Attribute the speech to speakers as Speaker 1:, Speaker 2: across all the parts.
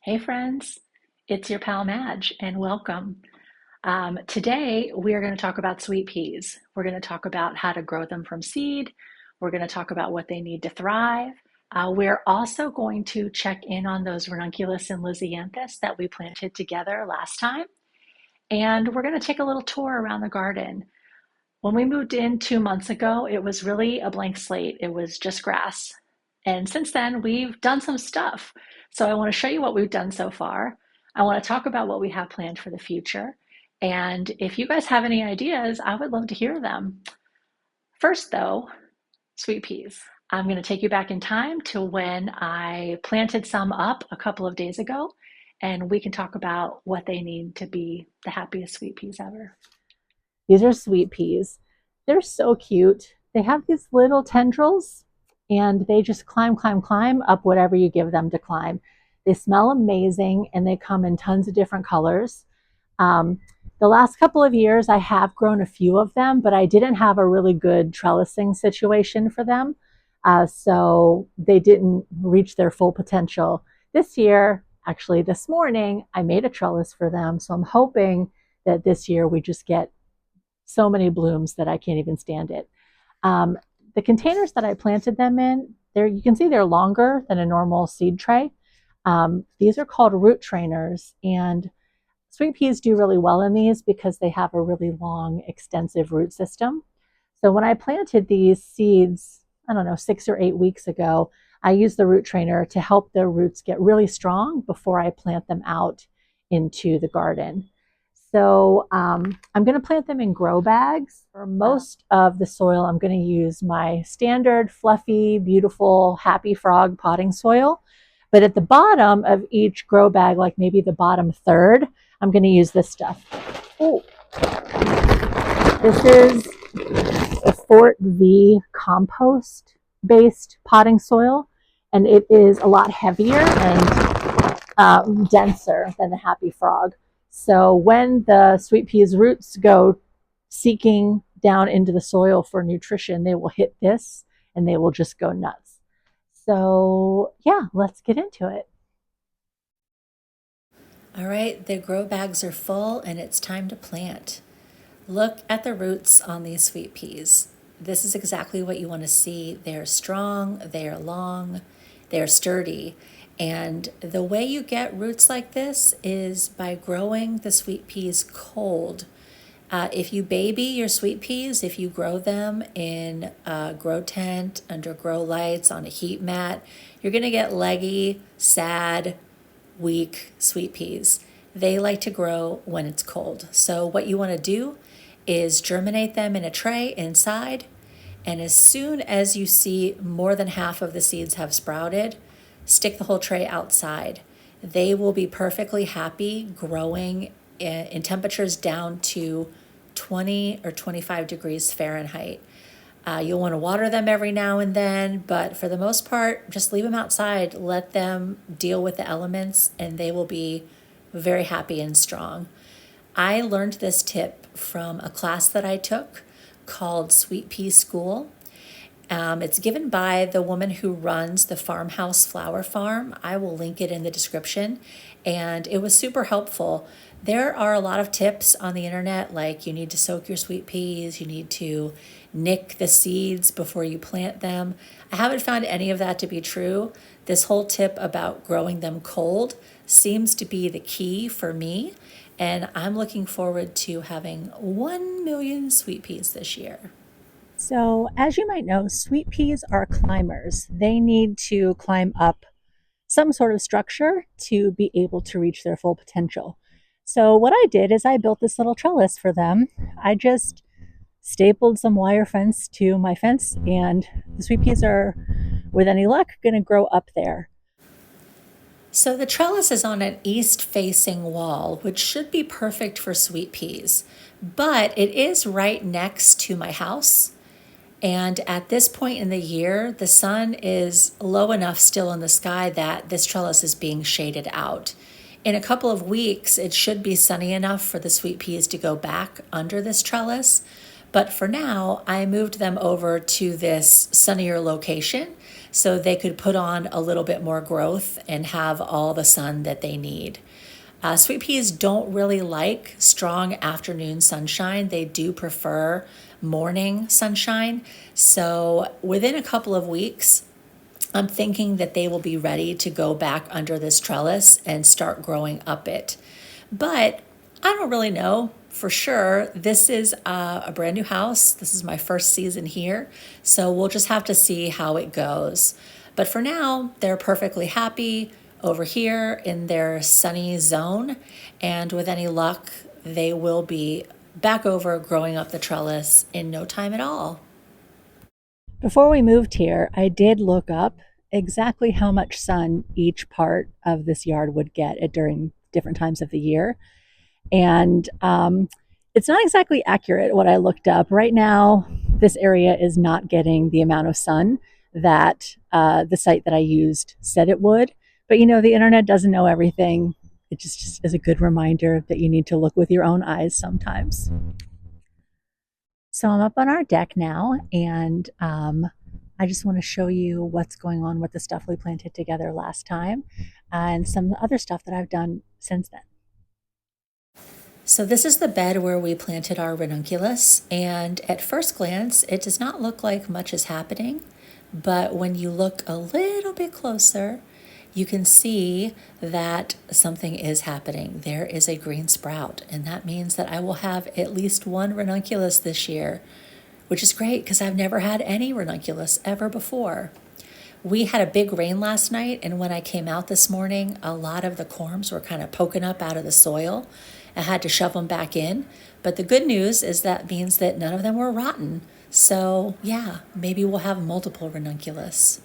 Speaker 1: Hey friends, it's your pal Madge and welcome. Today we are going to talk about sweet peas. We're going to talk about how to grow them from seed. We're going to talk about what they need to thrive. We're also going to check in on those ranunculus and lisianthus that we planted together last time. And we're going to take a little tour around the garden. When we moved in 2 months ago, it was really a blank slate. It was just grass. And since then, we've done some stuff. So I want to show you what we've done so far. I want to talk about what we have planned for the future. And if you guys have any ideas, I would love to hear them. First, though, sweet peas. I'm going to take you back in time to when I planted some up a couple of days ago, and we can talk about what they need to be the happiest sweet peas ever.
Speaker 2: These are sweet peas. They're so cute. They have these little tendrils and they just climb up whatever you give them to climb. They smell amazing and they come in tons of different colors. Um, the last couple of years, I have grown a few of them, but I didn't have a really good trellising situation for them. So they didn't reach their full potential. This year, actually, this morning, I made a trellis for them. So I'm hoping that this year we just get so many blooms that I can't even stand it. Um, the containers that I planted them in, there you can see they're longer than a normal seed tray. These are called root trainers, and sweet peas do really well in these because they have a really long, extensive root system. So when I planted these seeds, I don't know, 6 or 8 weeks ago, I used the root trainer to help their roots get really strong before I plant them out into the garden. So I'm going to plant them in grow bags. For most of the soil, I'm going to use my standard fluffy, beautiful, happy frog potting soil. But at the bottom of each grow bag, like maybe the bottom third, I'm going to use this stuff. Oh, this is a Fort V compost based potting soil, and it is a lot heavier and denser than the happy frog. So when the sweet peas roots go seeking down into the soil for nutrition, they will hit this and they will just go nuts. So yeah, let's get into it.
Speaker 3: All right, the grow bags are full and it's time to plant. Look at the roots on these sweet peas. This is exactly what you want to see. They're strong, they're long, they're sturdy. And the way you get roots like this is by growing the sweet peas cold. If you baby your sweet peas, if you grow them in a grow tent, under grow lights, on a heat mat, you're going to get leggy, sad, weak sweet peas. They like to grow when it's cold. So, what you want to do is germinate them in a tray inside. And as soon as you see more than half of the seeds have sprouted, stick the whole tray outside. They will be perfectly happy growing in temperatures down to 20 or 25 degrees Fahrenheit. You'll want to water them every now and then, but for the most part, just leave them outside. Let them deal with the elements, and they will be very happy and strong. I learned this tip from a class that I took called Sweet Pea School. It's given by the woman who runs the Farmhouse Flower Farm. I will link it in the description. And it was super helpful. There are a lot of tips on the internet, like you need to soak your sweet peas, you need to nick the seeds before you plant them. I haven't found any of that to be true. This whole tip about growing them cold seems to be the key for me. And I'm looking forward to having 1 million sweet peas this year.
Speaker 2: So, as you might know, sweet peas are climbers. They need to climb up some sort of structure to be able to reach their full potential. So, what I did is I built this little trellis for them. I just stapled some wire fence to my fence, and the sweet peas are, with any luck, going to grow up there.
Speaker 3: So the trellis is on an east facing wall, which should be perfect for sweet peas, but it is right next to my house. And at this point in the year, the sun is low enough still in the sky that this trellis is being shaded out. In a couple of weeks, it should be sunny enough for the sweet peas to go back under this trellis. But for now, I moved them over to this sunnier location so they could put on a little bit more growth and have all the sun that they need. Sweet peas don't really like strong afternoon sunshine. They do prefer morning sunshine. So within a couple of weeks, I'm thinking that they will be ready to go back under this trellis and start growing up it. But I don't really know for sure. This is a brand new house. This is my first season here. So we'll just have to see how it goes. But for now, they're perfectly happy over here in their sunny zone. And with any luck, they will be back over growing up the trellis in no time at all.
Speaker 2: Before we moved here, I did look up exactly how much sun each part of this yard would get at during different times of the year. And it's not exactly accurate what I looked up. Right now, this area is not getting the amount of sun that the site that I used said it would. But you know, the internet doesn't know everything. It just is a good reminder that you need to look with your own eyes sometimes. So I'm up on our deck now, and I just want to show you what's going on with the stuff we planted together last time and some other stuff that I've done since then.
Speaker 3: So this is the bed where we planted our ranunculus, and at first glance, it does not look like much is happening, but when you look a little bit closer, you can see that something is happening. There is a green sprout, and that means that I will have at least one ranunculus this year, which is great because I've never had any ranunculus ever before. We had a big rain last night, and when I came out this morning, a lot of the corms were kind of poking up out of the soil. I had to shove them back in, but the good news is that means that none of them were rotten. So yeah, maybe we'll have multiple ranunculus.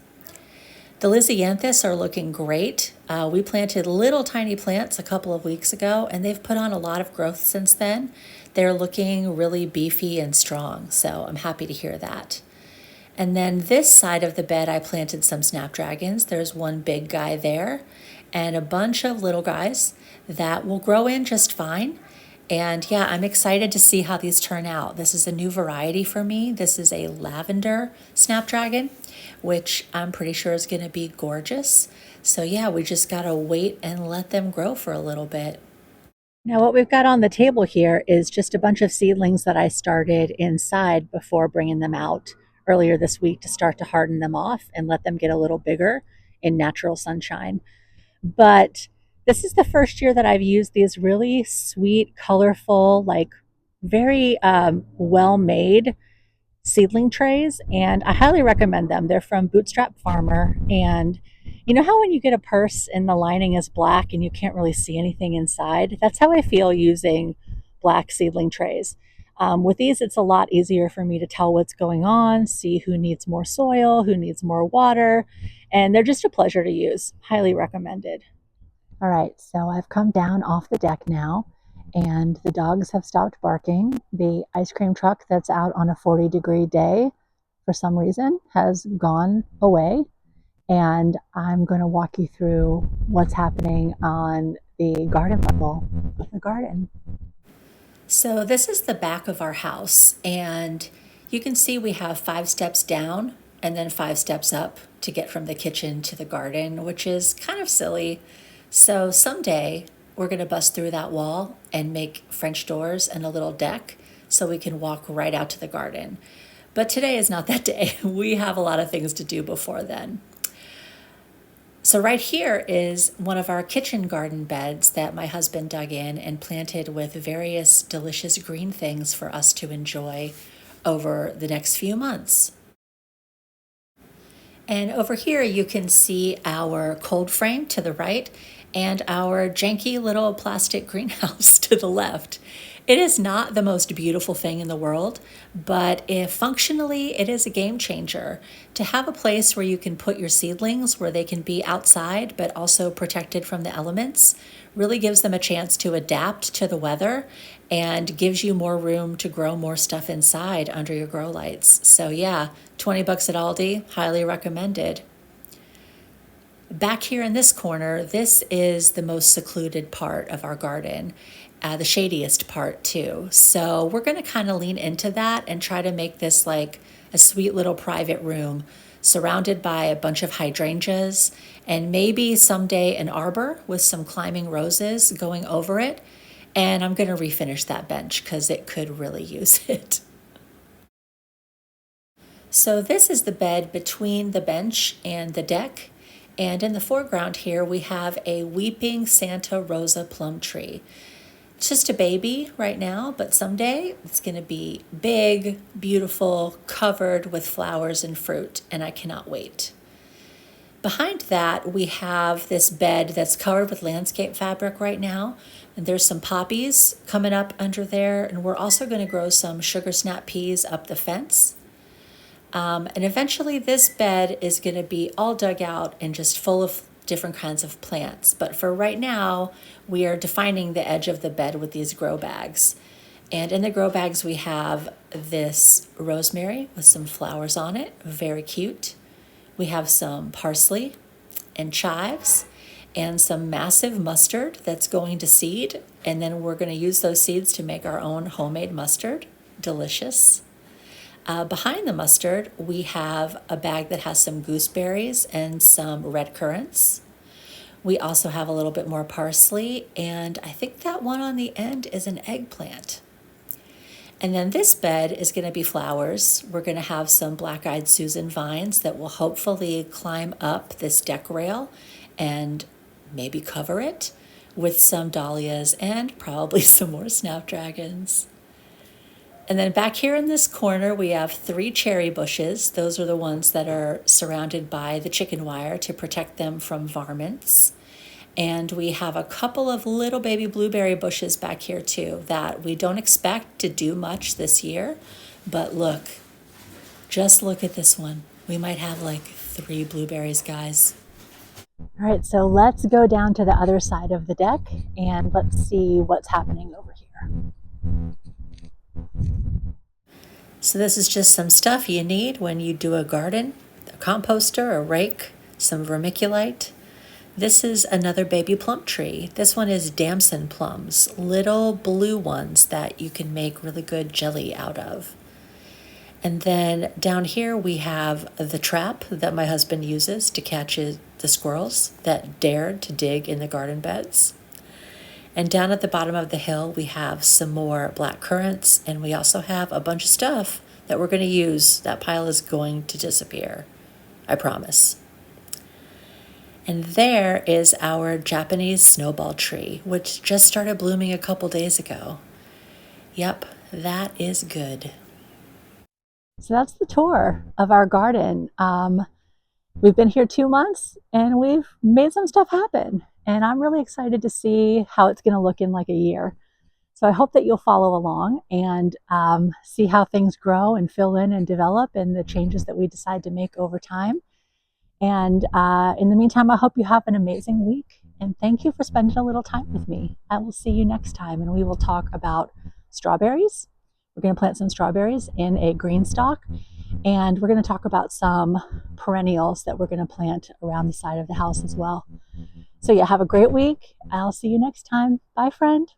Speaker 3: The lisianthus are looking great. We planted little tiny plants a couple of weeks ago, and they've put on a lot of growth since then. They're looking really beefy and strong, so I'm happy to hear that. And then this side of the bed, I planted some snapdragons. There's one big guy there and a bunch of little guys that will grow in just fine. And yeah, I'm excited to see how these turn out. This is a new variety for me. This is a lavender snapdragon, which I'm pretty sure is going to be gorgeous. So yeah, we just got to wait and let them grow for a little bit.
Speaker 2: Now what we've got on the table here is just a bunch of seedlings that I started inside before bringing them out earlier this week to start to harden them off and let them get a little bigger in natural sunshine. But this is the first year that I've used these really sweet, colorful, like very well-made seedling trays, and I highly recommend them. They're from Bootstrap Farmer, and you know how when you get a purse and the lining is black and you can't really see anything inside? That's how I feel using black seedling trays. With these, it's a lot easier for me to tell what's going on, see who needs more soil, who needs more water, and they're just a pleasure to use. Highly recommended. All right, so I've come down off the deck now, and the dogs have stopped barking. The ice cream truck that's out on a 40-degree day, for some reason, has gone away. And I'm going to walk you through what's happening on the garden level of the garden.
Speaker 3: So this is the back of our house, and you can see we have 5 steps down and then 5 steps up to get from the kitchen to the garden, which is kind of silly. So someday we're going to bust through that wall and make French doors and a little deck so we can walk right out to the garden. But today is not that day. We have a lot of things to do before then. So right here is one of our kitchen garden beds that my husband dug in and planted with various delicious green things for us to enjoy over the next few months. And over here you can see our cold frame to the right and our janky little plastic greenhouse to the left. It is not the most beautiful thing in the world, but if functionally it is a game changer. To have a place where you can put your seedlings where they can be outside but also protected from the elements really gives them a chance to adapt to the weather and gives you more room to grow more stuff inside under your grow lights. So yeah, 20 bucks at Aldi, highly recommended. Back here in this corner, this is the most secluded part of our garden, the shadiest part too. So we're going to kind of lean into that and try to make this like a sweet little private room surrounded by a bunch of hydrangeas, and maybe someday an arbor with some climbing roses going over it. And I'm going to refinish that bench because it could really use it. So this is the bed between the bench and the deck. And in the foreground here, we have a weeping Santa Rosa plum tree. It's just a baby right now, but someday it's going to be big, beautiful, covered with flowers and fruit, and I cannot wait. Behind that, we have this bed that's covered with landscape fabric right now, and there's some poppies coming up under there, and we're also going to grow some sugar snap peas up the fence. And eventually this bed is going to be all dug out and just full of different kinds of plants. But for right now, we are defining the edge of the bed with these grow bags. And in the grow bags, we have this rosemary with some flowers on it, very cute. We have some parsley and chives and some massive mustard that's going to seed. And then we're going to use those seeds to make our own homemade mustard. Delicious. Behind the mustard, we have a bag that has some gooseberries and some red currants. We also have a little bit more parsley, and I think that one on the end is an eggplant. And then this bed is going to be flowers. We're going to have some black-eyed Susan vines that will hopefully climb up this deck rail and maybe cover it with some dahlias and probably some more snapdragons. And then back here in this corner, we have 3 cherry bushes. Those are the ones that are surrounded by the chicken wire to protect them from varmints. And we have a couple of little baby blueberry bushes back here too that we don't expect to do much this year. But look, just look at this one. We might have like 3 blueberries, guys.
Speaker 2: All right, so let's go down to the other side of the deck and let's see what's happening over here.
Speaker 3: So this is just some stuff you need when you do a garden: a composter, a rake, some vermiculite. This is another baby plum tree. This one is damson plums, little blue ones that you can make really good jelly out of. And then down here we have the trap that my husband uses to catch the squirrels that dared to dig in the garden beds. And down at the bottom of the hill, we have some more black currants, and we also have a bunch of stuff that we're going to use. That pile is going to disappear, I promise. And there is our Japanese snowball tree, which just started blooming a couple days ago. Yep, that is good.
Speaker 2: So that's the tour of our garden. We've been here 2 months and we've made some stuff happen. And I'm really excited to see how it's going to look in like a year. So I hope that you'll follow along and see how things grow and fill in and develop and the changes that we decide to make over time. And in the meantime, I hope you have an amazing week. And thank you for spending a little time with me. I will see you next time and we will talk about strawberries. We're going to plant some strawberries in a green stalk. And we're going to talk about some perennials that we're going to plant around the side of the house as well. So yeah, have a great week. I'll see you next time. Bye, friend.